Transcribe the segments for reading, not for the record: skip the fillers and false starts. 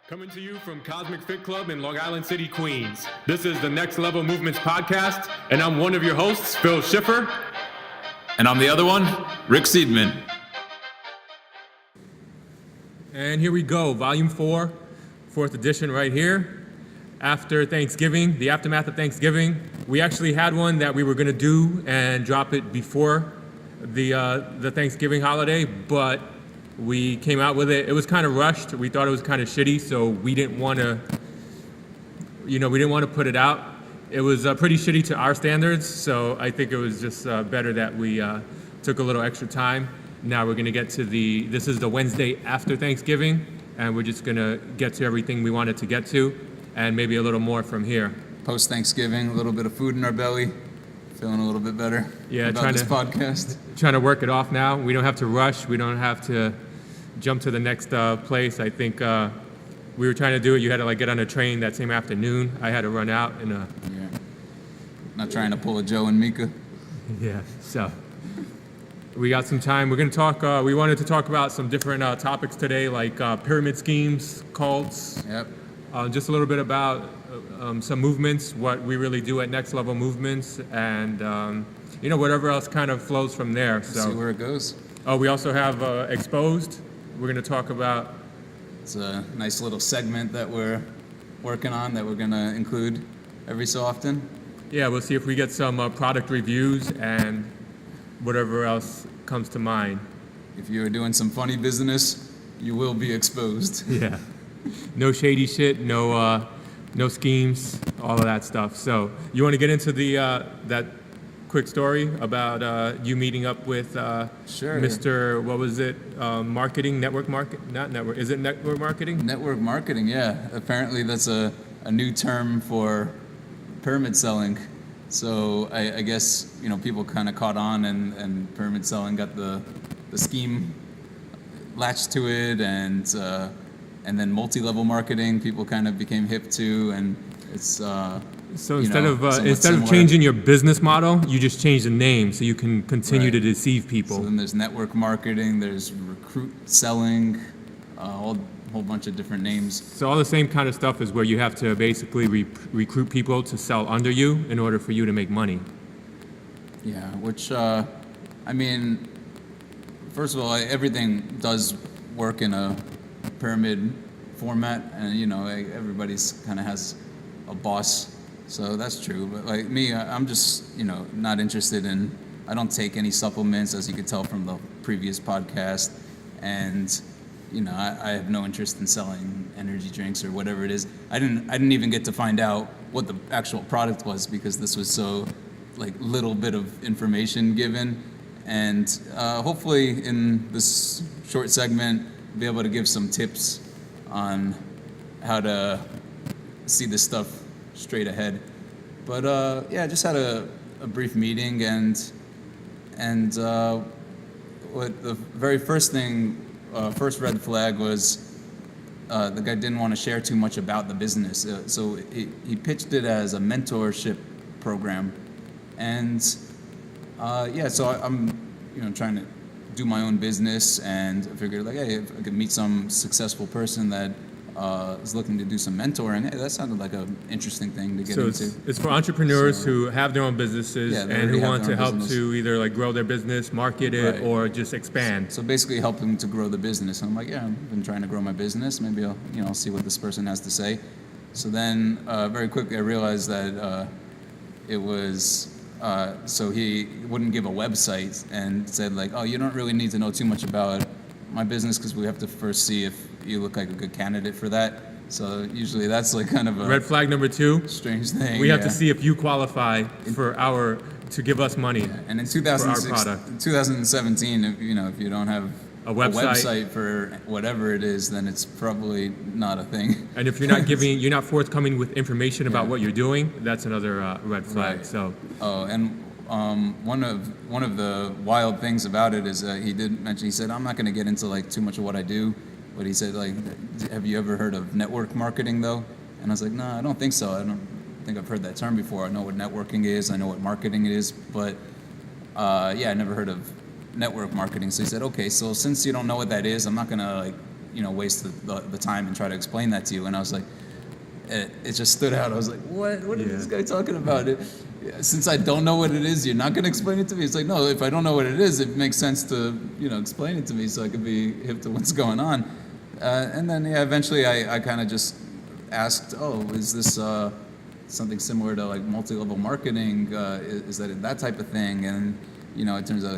Coming to you from Cosmic Fit Club in Long Island City, Queens. This is the Next Level Movements podcast, and I'm one of your hosts, Phil Schiffer. And I'm the other one, Rick Seidman. And here we go, Volume 4, 4th edition right here. After Thanksgiving, the aftermath of Thanksgiving, we actually had one that we were going to do and drop it before the Thanksgiving holiday, but we came out with it. It was kind of rushed. We thought it was kind of shitty, so we didn't want to, put it out. It was pretty shitty to our standards, so I think it was just better that we took a little extra time. Now we're going to get to this is the Wednesday after Thanksgiving, and we're just going to get to everything we wanted to get to, and maybe a little more from here. Post-Thanksgiving, a little bit of food in our belly. Feeling a little bit better about this podcast. Trying to work it off now. We don't have to rush. We don't have to jump to the next place. I think we were trying to do it. You had to get on a train that same afternoon. I had to run out Yeah. Not trying to pull a Joe and Mika. Yeah. So we got some time. We're going to talk. We wanted to talk about some different topics today, like pyramid schemes, cults. Yep. Just a little bit about some movements, what we really do at Next Level Movements, and whatever else kind of flows from there. So see where it goes. Oh, we also have Exposed. We're going to talk about. It's a nice little segment that we're working on that we're going to include every so often. Yeah, we'll see if we get some product reviews and whatever else comes to mind. If you're doing some funny business, you will be exposed. Yeah. No shady shit, no schemes, all of that stuff. So you want to get into that quick story about you meeting up with Sure. Mr. What was it? Marketing, network market? Not network. Is it network marketing? Network marketing, yeah. Apparently that's a new term for pyramid selling. So I guess people kind of caught on and pyramid selling got the scheme latched to it, and then multi-level marketing people kind of became hip to, and it's so instead of changing your business model, you just change the name so you can continue to deceive people. So then there's network marketing, there's recruit selling, a whole bunch of different names. So all the same kind of stuff is where you have to basically recruit people to sell under you in order for you to make money. Yeah, which first of all, everything does work in a pyramid format, and everybody's kind of has a boss. So that's true, but like me, I'm just, not interested in, I don't take any supplements, as you could tell from the previous podcast, and, I have no interest in selling energy drinks or whatever it is. I didn't even get to find out what the actual product was because this was so, little bit of information given, and hopefully in this short segment, be able to give some tips on how to see this stuff straight ahead. But I just had a brief meeting, and what the very first red flag was the guy didn't want to share too much about the business. So he pitched it as a mentorship program, and so I'm trying to do my own business, and I figured hey, if I could meet some successful person that is looking to do some mentoring, hey, that sounded like an interesting thing to get into. It's for entrepreneurs who have their own businesses and who want to help to either grow their business, market it, or just expand. So basically helping to grow the business. And I'm like, I've been trying to grow my business. Maybe I'll see what this person has to say. So then very quickly I realized that it was so he wouldn't give a website and said you don't really need to know too much about my business because we have to first see if you look like a good candidate for that. So usually that's kind of a red flag number 2. Strange thing. We have to see if you qualify to give us money. Yeah. And in 2017, if you don't have a website for whatever it is, then it's probably not a thing. And if you're not forthcoming with information about what you're doing, that's another red flag. Right. So. Oh, and one of the wild things about it is he did mention. He said, "I'm not going to get into too much of what I do," but he said, "Have you ever heard of network marketing though?" And I was like, "No, I don't think so. I don't think I've heard that term before. I know what networking is. I know what marketing is, but I never heard of network marketing." So he said, "Okay, so since you don't know what that is, I'm not going to waste the time and try to explain that to you. And I was like, it just stood out. I was like, what is this guy talking about? Since I don't know what it is, you're not going to explain it to me? It's like, no, if I don't know what it is, it makes sense to, explain it to me so I can be hip to what's going on. And then, eventually I kind of just asked, oh, is this something similar to like multi-level marketing? Is that type of thing? And, it turns out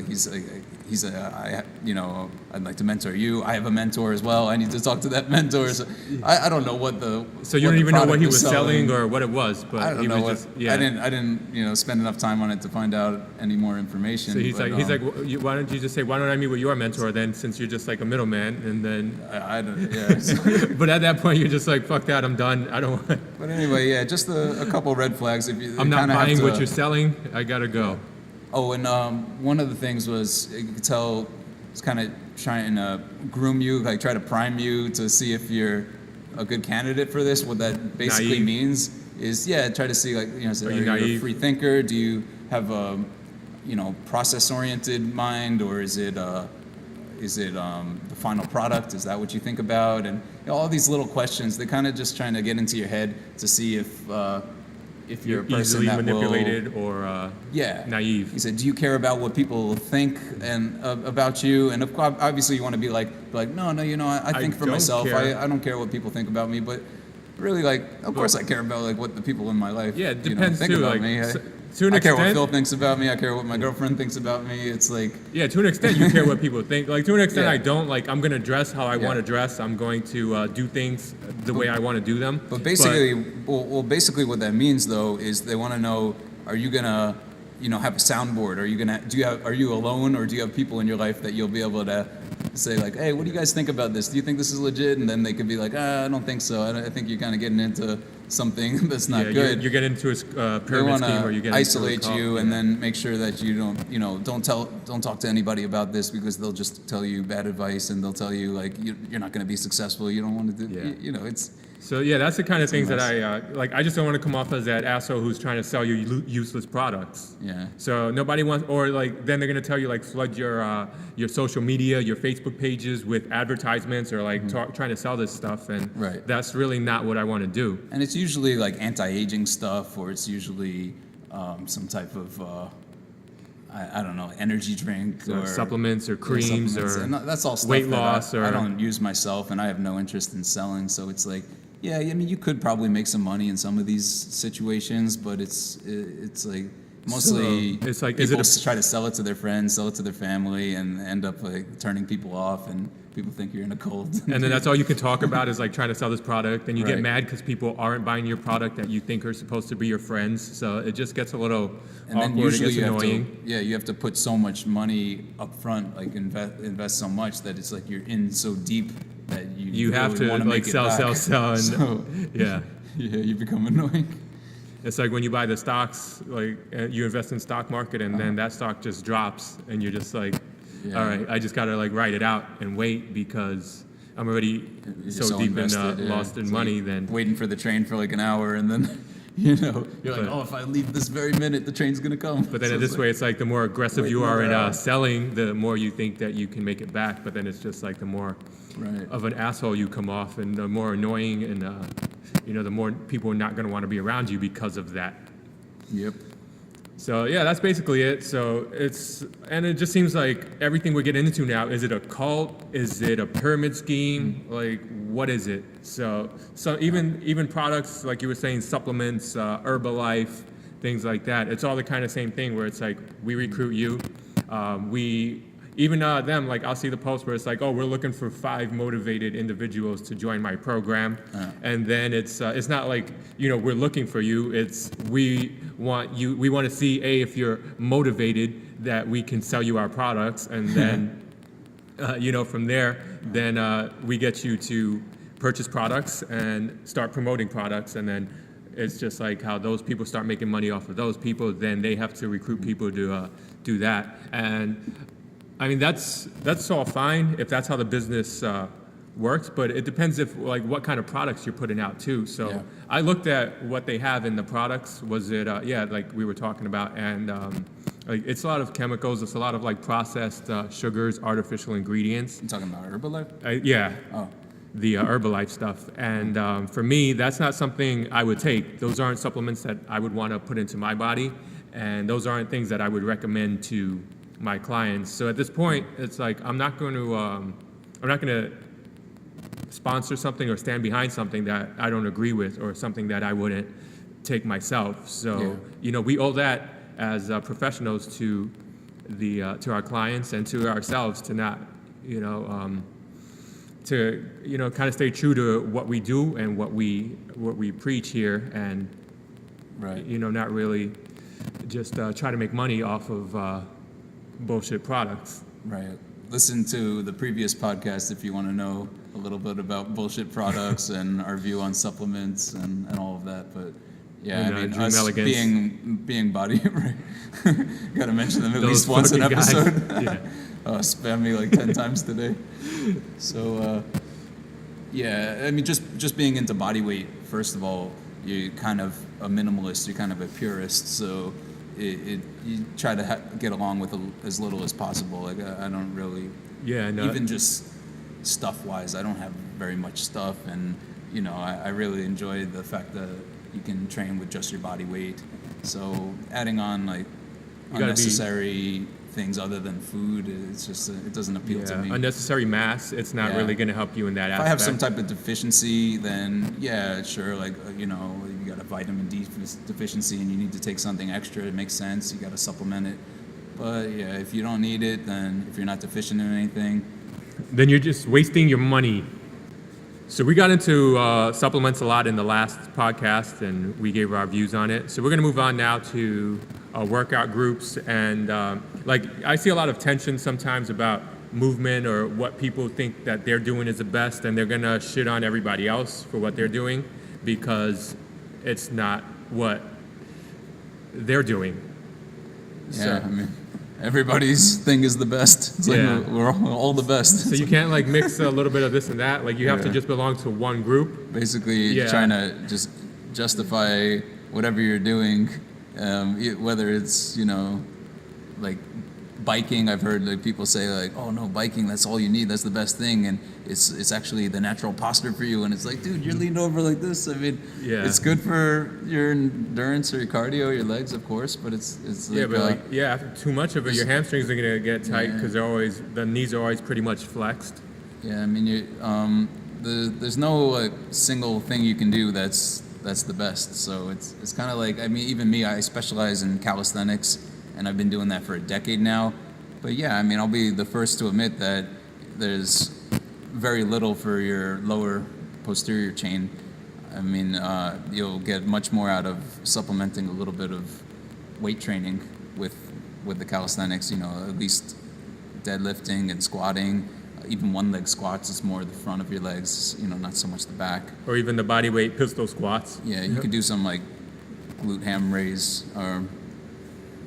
I'd like to mentor you. I have a mentor as well. I need to talk to that mentor. So I don't know what the. So you don't even know what he was selling or what it was, but I don't know what. I didn't spend enough time on it to find out any more information. So he's like, why don't you just say, why don't I meet with your mentor then, since you're just like a middleman, and then. I don't. Yeah. But at that point, you're just like, fuck that, I'm done. I don't want. But anyway, just a couple red flags. I'm not buying what you're selling. I gotta go. Oh, and one of the things was you could tell it's kind of trying to groom you, like try to prime you to see if you're a good candidate for this. What that basically means is, try to see like, are you a free thinker? Do you have a, process-oriented mind, or is it the final product? Is that what you think about? And all these little questions, they're kind of just trying to get into your head to see if you're a person easily that manipulated or naive. He said, do you care about what people think and about you? And obviously you want to be like no, I think for myself. I don't care what people think about me, but really, of course I care about what the people in my life it depends think too, about me. I care what Phil thinks about me. I care what my girlfriend thinks about me. It's like... Yeah, to an extent you care what people think. Like, to an extent I don't. Like, I'm going to dress how I want to dress. I'm going to do things the way I want to do them. But basically, basically what that means, though, is they want to know, are you going to, have a soundboard? Are you alone, or do you have people in your life that you'll be able to say, like, hey, what do you guys think about this? Do you think this is legit? And then they could be like, I don't think so. I think you're kind of getting into something that's not good. You get into a pyramid scheme where you get isolate you and then make sure that you don't talk to anybody about this, because they'll just tell you bad advice, and they'll tell you like you're not going to be successful. You don't want to do. It's. So that's the kind of things that I like. I just don't want to come off as that asshole who's trying to sell you useless products. Yeah. So nobody wants, or then they're gonna tell you flood your social media, your Facebook pages with advertisements, or trying to sell this stuff, and that's really not what I want to do. And it's usually anti-aging stuff, or it's usually some type of I don't know, energy drink or supplements or creams or and that's all stuff weight loss. I don't use myself, and I have no interest in selling. So it's like. Yeah, I mean, you could probably make some money in some of these situations, but it's like mostly people try to sell it to their friends, sell it to their family, and end up turning people off, and people think you're in a cult. And then that's all you can talk about is trying to sell this product, and you get mad because people aren't buying your product that you think are supposed to be your friends. So it just gets a little awkward. Then usually it gets annoying. You have to put so much money up front, invest so much that it's like you're in so deep that you have really to sell, and so, you become annoying. It's like when you buy the stocks, you invest in stock market, and then that stock just drops, and you're just like, all right, I just gotta ride it out and wait, because I'm already so deep in lost in money. Then waiting for the train for an hour, and then you're if I leave this very minute, the train's gonna come. But then this way, it's the more aggressive you are in selling, the more you think that you can make it back. But then it's just the more of an asshole you come off, and the more annoying, and the more people are not going to want to be around you because of that. Yep. So that's basically it. So it just seems like everything we're getting into now, is it a cult? Is it a pyramid scheme? What is it? So even products, like you were saying, supplements, Herbalife, things like that. It's all the kind of same thing where it's we recruit you, even them, I'll see the post where it's oh, we're looking for 5 motivated individuals to join my program. And then it's not we're looking for you. It's we want to see, if you're motivated, that we can sell you our products. And then, from there, then we get you to purchase products and start promoting products. And then it's just how those people start making money off of those people. Then they have to recruit people to do that. And I mean, that's all fine if that's how the business works, but it depends what kind of products you're putting out too. So I looked at what they have in the products. Was it like we were talking about, and it's a lot of chemicals. It's a lot of processed sugars, artificial ingredients. You talking about Herbalife? Yeah. Oh. the Herbalife stuff. And for me, that's not something I would take. Those aren't supplements that I would want to put into my body, and those aren't things that I would recommend to my clients. So at this point, it's like I'm not going to sponsor something or stand behind something that I don't agree with, or something that I wouldn't take myself. So we owe that as professionals to our clients and to ourselves to not kind of stay true to what we do and what we preach here, and not really just try to make money off of bullshit products. Right. Listen to the previous podcast if you want to know a little bit about bullshit products and our view on supplements and all of that. But yeah, I mean, Dream us Elegance. being body, right? Got to mention them at Those least once an fucking guys. episode. Spam me like 10 times today. So I mean, just being into body weight. First of all, you're kind of a minimalist. You're kind of a purist. So you try to get along with as little as possible. Like I don't really. Yeah. No. Even just stuff-wise, I don't have very much stuff, and I really enjoy the fact that you can train with just your body weight. So adding on like unnecessary things other than food, it's just it doesn't appeal to me. Unnecessary mass, it's not really going to help you in that aspect. If I have some type of deficiency, then sure, like you got a vitamin D deficiency and you need to take something extra, it makes sense. You got to supplement it. But if you don't need it, then if you're not deficient in anything, then you're just wasting your money. So we got into supplements a lot in the last podcast, and we gave our views on it. So we're going to move on now to workout groups. And I see a lot of tension sometimes about movement or what people think that they're doing is the best, and they're going to shit on everybody else for what they're doing because it's not what they're doing. I mean, everybody's thing is the best. It's like we're all the best. So you can't mix a little bit of this and that. Like you have to just belong to one group. Basically, trying to just justify whatever you're doing, whether it's like biking. I've heard people say oh no, biking, that's all you need, that's the best thing, and it's actually the natural posture for you. And it's like, dude, you're leaned over like this. I mean, it's good for your endurance or your cardio, your legs, of course, but it's after too much of it, your hamstrings are gonna get tight because the knees are always pretty much flexed. Yeah, I mean, there's no single thing you can do that's the best. So it's kind of like, I mean, even me, I specialize in calisthenics, and I've been doing that for a decade now. But I mean, I'll be the first to admit that there's very little for your lower posterior chain. I mean, you'll get much more out of supplementing a little bit of weight training with the calisthenics, at least deadlifting and squatting. Even one-leg squats is more the front of your legs, not so much the back. Or even the body weight pistol squats. Yeah, you could do some glute ham raise,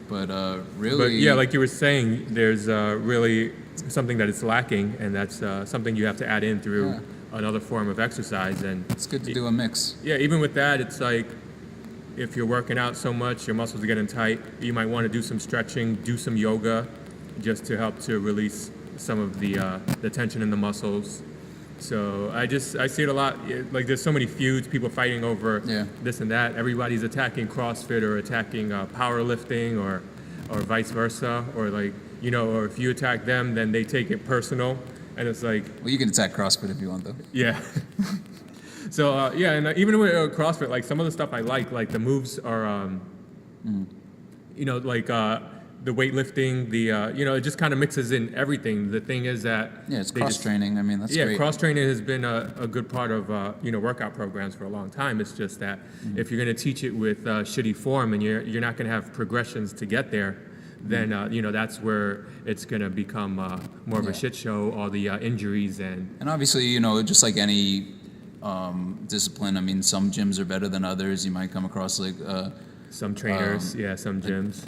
but really. But like you were saying, there's really something that is lacking, and that's something you have to add in through another form of exercise. And it's good to do a mix. Yeah, even with that, it's like if you're working out so much, your muscles are getting tight, you might want to do some stretching, do some yoga, just to help to release some of the tension in the muscles. So I see it a lot. Like there's so many feuds, people fighting over this and that. Everybody's attacking CrossFit or attacking powerlifting or vice versa. Or or if you attack them, then they take it personal. And it's like... Well, you can attack CrossFit if you want, though. Yeah. So, and even with CrossFit, some of the stuff I like the moves are, the weightlifting, it just kind of mixes in everything. The thing is that... Yeah, it's cross-training. I mean, that's great. Yeah, cross-training has been a good part of, workout programs for a long time. It's just that if you're going to teach it with shitty form and you're not going to have progressions to get there, then, that's where it's going to become more of a shit show, all the injuries and... And obviously, just like any discipline, I mean, some gyms are better than others. You might come across some trainers, some gyms.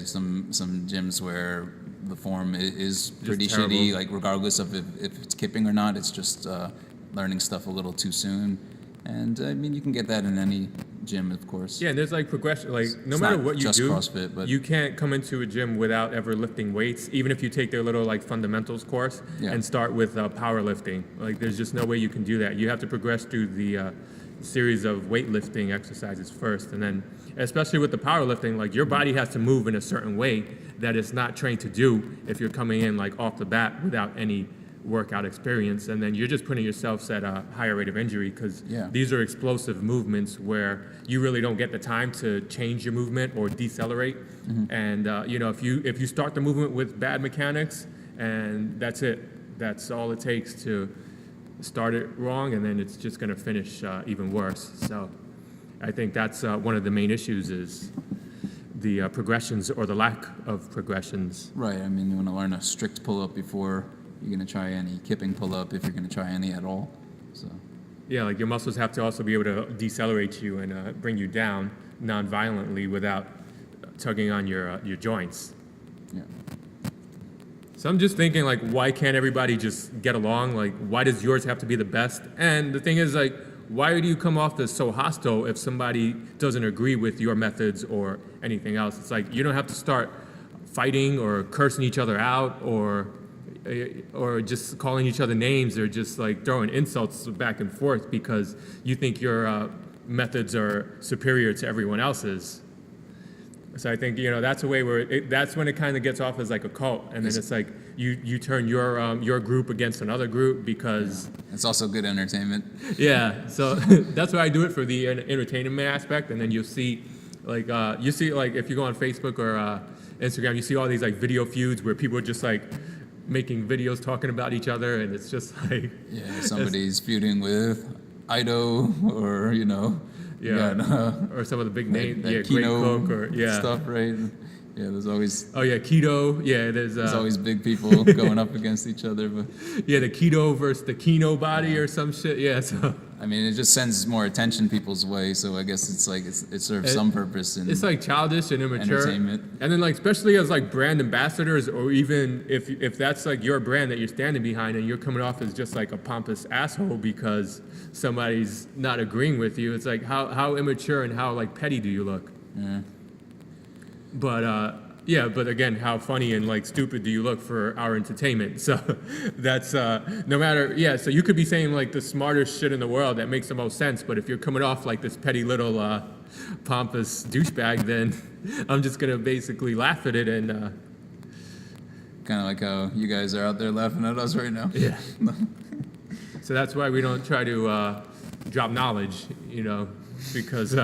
Some gyms where the form is pretty terrible. shitty, regardless of if it's kipping or not. It's just learning stuff a little too soon. And, I mean, you can get that in any gym, of course. Yeah, and there's like progression. Like no It's matter not what you just do, CrossFit, but you can't come into a gym without ever lifting weights. Even if you take their little like fundamentals course Yeah. and start with powerlifting, like there's just no way you can do that. You have to progress through the series of weightlifting exercises first, and then especially with the powerlifting, like your body has to move in a certain way that it's not trained to do if you're coming in like off the bat without any workout experience, and then you're just putting yourself at a higher rate of injury because Yeah. these are explosive movements where you really don't get the time to change your movement or decelerate. And if you start the movement with bad mechanics, and that's it, that's all it takes to start it wrong, and then it's just going to finish even worse. So I think that's one of the main issues is the progressions or the lack of progressions. right. I mean, you want to learn a strict pull-up before you're going to try any kipping pull-up, if you're going to try any at all. So Yeah, like your muscles have to also be able to decelerate you and bring you down non-violently without tugging on your joints. yeah. So I'm just thinking, like, why can't everybody just get along? Like, why does yours have to be the best? And the thing is, like, why do you come off as so hostile if somebody doesn't agree with your methods or anything else? It's like you don't have to start fighting or cursing each other out or just calling each other names or just like throwing insults back and forth because you think your methods are superior to everyone else's. So I think that's a way where that's when it kind of gets off as like a cult, and then it's like you turn your group against another group because It's also good entertainment. yeah. So that's why I do it for the entertainment aspect, and then you'll see like if you go on Facebook or Instagram, you see all these like video feuds where people are just like making videos talking about each other, and it's just like Yeah, somebody's feuding with Ido, or or some of the big names, that Great Kino Cook or stuff, right? Yeah, there's always keto, there's always big people going up against each other, but the keto versus the kino body or some shit, so. I mean, it just sends more attention people's way, so I guess it's like it serves some purpose in It's like childish and immature. entertainment. And then like especially as like brand ambassadors, or even if that's like your brand that you're standing behind and you're coming off as just like a pompous asshole because somebody's not agreeing with you, it's like how immature and how like petty do you look? Yeah. But again, how funny and like stupid do you look for our entertainment? So that's no matter. Yeah, so you could be saying like the smartest shit in the world that makes the most sense, but if you're coming off like this petty little pompous douchebag, then I'm just gonna basically laugh at it and. Kind of like how you guys are out there laughing at us right now. Yeah. So that's why we don't try to drop knowledge, because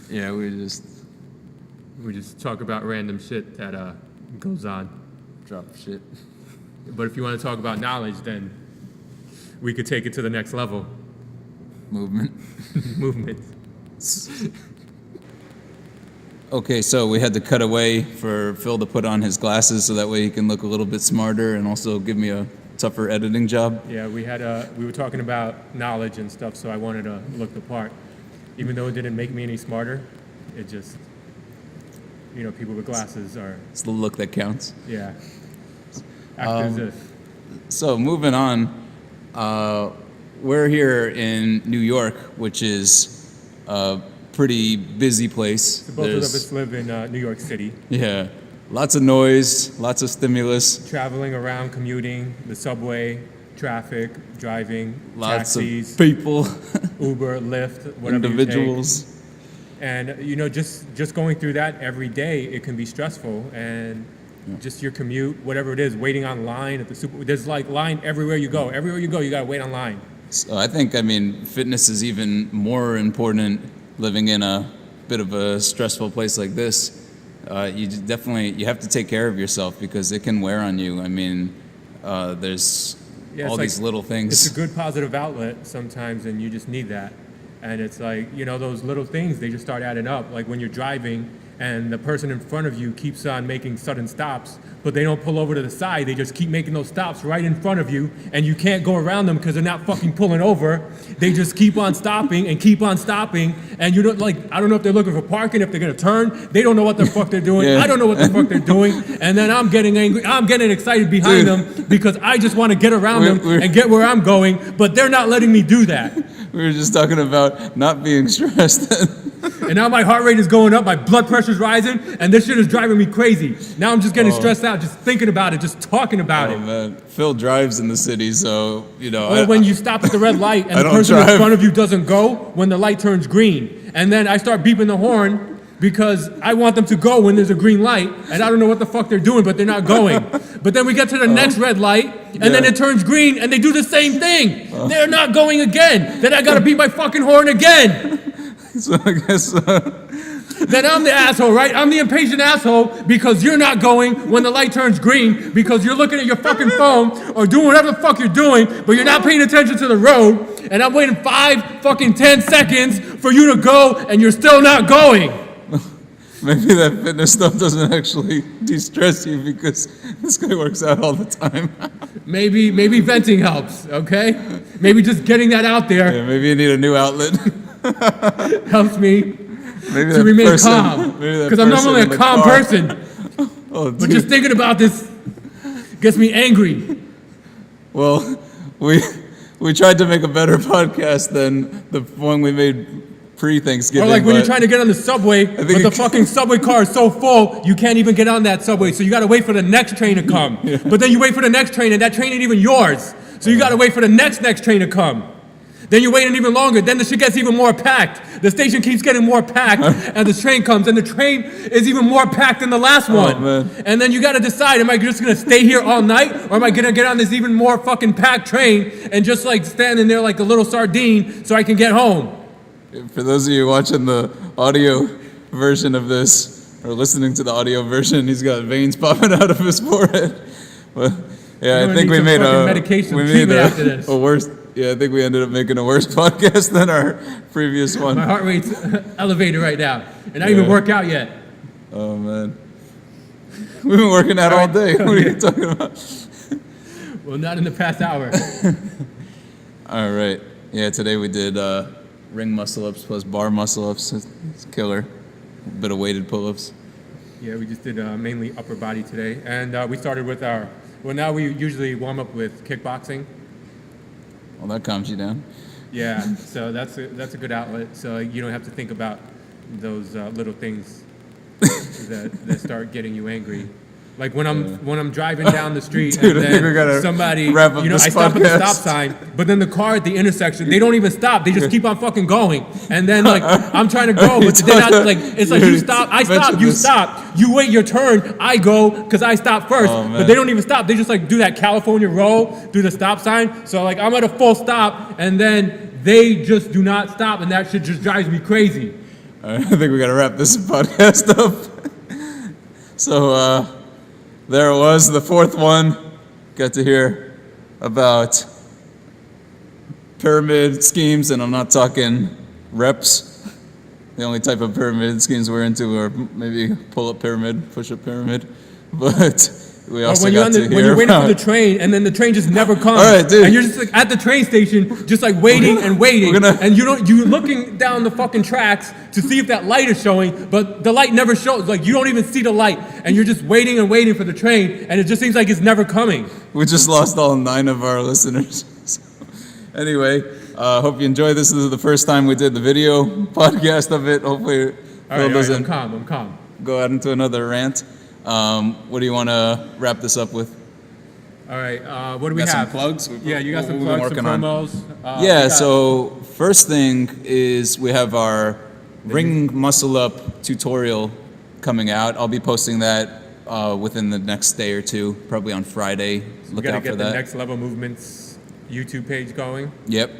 Yeah, we just talk about random shit that goes on. drop shit. But if you want to talk about knowledge, then we could take it to the next level. Movement. Movement. Okay, so we had to cut away for Phil to put on his glasses so that way he can look a little bit smarter and also give me a tougher editing job. Yeah, we were talking about knowledge and stuff, so I wanted to look the part. Even though it didn't make me any smarter, it just, people with glasses are, It's the look that counts. yeah, act as if. So moving on, we're here in New York, which is a pretty busy place. Both of us live in New York City, Yeah, lots of noise, lots of stimulus, traveling around, commuting, the subway, traffic, driving, lots taxis, of people, Uber, Lyft, whatever individuals. you take. And just going through that every day, it can be stressful. And just your commute, whatever it is, waiting on line at the there's like line everywhere you go. Everywhere you go, you gotta wait on line. So I think, fitness is even more important living in a bit of a stressful place like this. You have to take care of yourself because it can wear on you. There's all these little things. It's a good positive outlet sometimes, and you just need that. And it's like, those little things, they just start adding up. Like when you're driving and the person in front of you keeps on making sudden stops, but they don't pull over to the side. They just keep making those stops right in front of you, and you can't go around them because they're not fucking pulling over. They just keep on stopping and keep on stopping, and you don't I don't know if they're looking for parking, if they're gonna turn. They don't know what the fuck they're doing. Yeah. I don't know what the fuck they're doing, and then I'm getting angry. I'm getting excited behind them because I just want to get around them and get where I'm going, but they're not letting me do that. We were just talking about not being stressed. And now my heart rate is going up, my blood pressure's rising, and this shit is driving me crazy. Now I'm just getting stressed out, just thinking about it, just talking about it. Man, Phil drives in the city, so Or when you stop at the red light and the person in front of you doesn't go when the light turns green, and then I start beeping the horn because I want them to go when there's a green light, and I don't know what the fuck they're doing, but they're not going. But then we get to the next red light, and then it turns green, and they do the same thing. They're not going again. Then I gotta beep my fucking horn again. So I guess Then I'm the asshole, right? I'm the impatient asshole because you're not going when the light turns green because you're looking at your fucking phone or doing whatever the fuck you're doing, but you're not paying attention to the road, and I'm waiting 10 seconds for you to go, and you're still not going. maybe that fitness stuff doesn't actually de-stress you because this guy works out all the time. Maybe venting helps, okay? Maybe just getting that out there Maybe you need a new outlet. helps me to remain calm. Because I'm normally a calm person. But just thinking about this gets me angry. Well, we tried to make a better podcast than the one we made pre-Thanksgiving. Or like when you're trying to get on the subway, but the fucking subway car is so full, you can't even get on that subway. So you got to wait for the next train to come. But then you wait for the next train, and that train ain't even yours. So you got to wait for the next train to come. Then you're waiting even longer. Then the shit gets even more packed. The station keeps getting more packed, and the train comes, and the train is even more packed than the last one. Man. And then you got to decide: am I just gonna stay here all night, or am I gonna get on this even more fucking packed train and just like standing there like a little sardine so I can get home? For those of you watching the audio version of this, or listening to the audio version, he's got veins popping out of his forehead. But yeah, I think we made after this. a worse. Yeah, I think we ended up making a worse podcast than our previous one. My heart rate's elevated right now, and I didn't even work out yet. Oh man, we've been working out all day. What are you talking about? Well, not in the past hour. All right. Yeah, today we did ring muscle-ups plus bar muscle-ups. It's killer. A bit of weighted pull-ups. Yeah, we just did mainly upper body today, and we started with now we usually warm up with kickboxing. Well, that calms you down. Yeah, so that's a good outlet. So you don't have to think about those little things that start getting you angry. Like when I'm driving down the street, Dude, and then somebody, I stop at the stop sign, but then the car at the intersection, they don't even stop. They just keep on fucking going. And then like I'm trying to go, but they're not like, it's like you stop, I stop, you stop, you wait your turn, I go because I stop first. But they don't even stop. They just like do that California roll through the stop sign. So like I'm at a full stop, and then they just do not stop, and that shit just drives me crazy. All right, I think we got to wrap this podcast up. So. There it was, the fourth one. Got to hear about pyramid schemes, and I'm not talking reps. The only type of pyramid schemes we're into are maybe pull-up pyramid, push-up pyramid. But we also when you're waiting for the train, and then the train just never comes. All right, dude. And you're just like at the train station, just like waiting and waiting, and you're looking down the fucking tracks to see if that light is showing, but the light never shows. Like you don't even see the light, and you're just waiting and waiting for the train, and it just seems like it's never coming. We just lost all 9 of our listeners. So, anyway, hope you enjoyed this. This is the first time we did the video podcast of it. Hopefully, Phil doesn't I'm calm. Go out into another rant. What do you want to wrap this up with? All right, what do we have? Some plugs? Yeah, you got some plugs, some promos. So first thing is we have our ring muscle up tutorial coming out. I'll be posting that within the next day or two, probably on Friday. Look out for that. The Next Level Movements YouTube page going. Yep.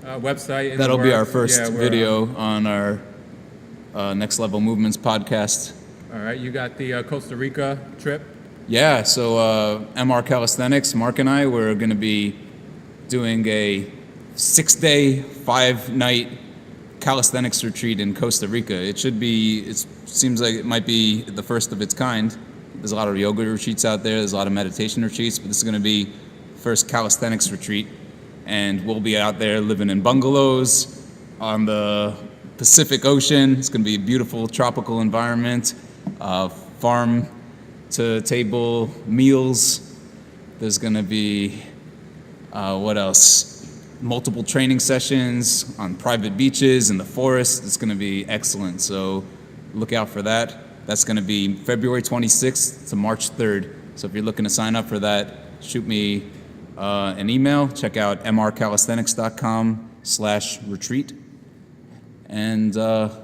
Website. That'll be our first video on our Next Level Movements podcast. All right, you got the Costa Rica trip. Yeah, so MR Calisthenics, Mark and I, we're going to be doing a 6-day, 5-night calisthenics retreat in Costa Rica. It seems like it might be the first of its kind. There's a lot of yoga retreats out there. There's a lot of meditation retreats, but this is going to be first calisthenics retreat. And we'll be out there living in bungalows on the Pacific Ocean. It's going to be a beautiful tropical environment, farm to table meals. There's going to be, what else? Multiple training sessions on private beaches in the forest. It's going to be excellent. So look out for that. That's going to be February 26th to March 3rd. So if you're looking to sign up for that, shoot me an email. Check out mrcalisthenics.com/retreat. And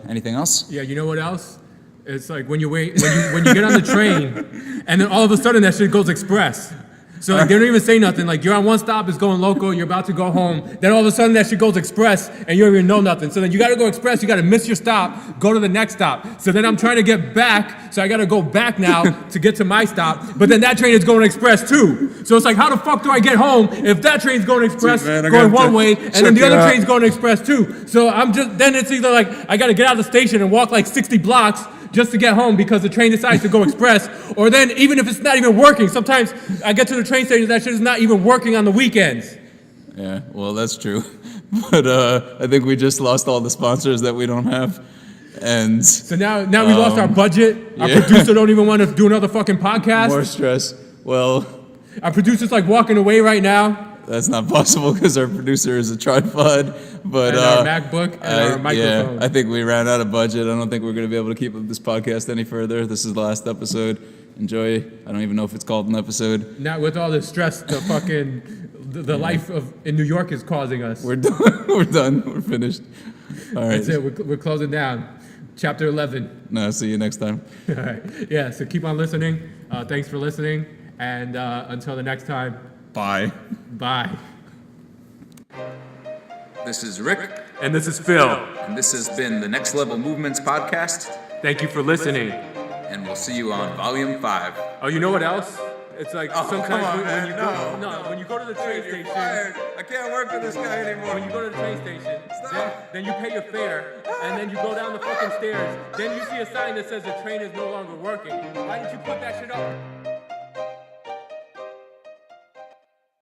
anything else? Yeah, you know what else? It's like when you get on the train, and then all of a sudden that shit goes express. So like, they don't even say nothing. Like, you're on one stop, it's going local, you're about to go home. Then all of a sudden that shit goes express, and you don't even know nothing. So then you got to go express, you got to miss your stop, go to the next stop. So then I'm trying to get back, so I got to go back now to get to my stop. But then that train is going express too. So it's like, how the fuck do I get home if that train's going express, going one way, and then the other train's going express too? So then it's either like, I got to get out of the station and walk like 60 blocks just to get home because the train decides to go express, or then even if it's not even working, sometimes I get to the train station, that shit is not even working on the weekends. Yeah, well, that's true. But I think we just lost all the sponsors that we don't have. And so now we lost our budget. Our producer don't even want to do another fucking podcast. More stress. Well, our producer's like walking away right now. That's not possible because our producer is a tripod. But and our MacBook and our microphone. Yeah, I think we ran out of budget. I don't think we're going to be able to keep up this podcast any further. This is the last episode. Enjoy. I don't even know if it's called an episode. Not with all the stress the fucking the life in New York is causing us. We're done. We're done. We're finished. All right. That's it. We're closing down. Chapter 11. No, see you next time. All right. Yeah, so keep on listening. Thanks for listening. And until the next time. Bye. Bye. This is Rick. And this is Phil. And this has been the Next Level Movements podcast. Thank you for listening. And we'll see you on Volume 5. Oh, you know what else? It's like sometimes when you go to the train station. Fired. I can't work with this guy anymore. When you go to the train station, then you pay your fare, and then you go down the fucking stairs. Then you see a sign that says the train is no longer working. Why didn't you put that shit up?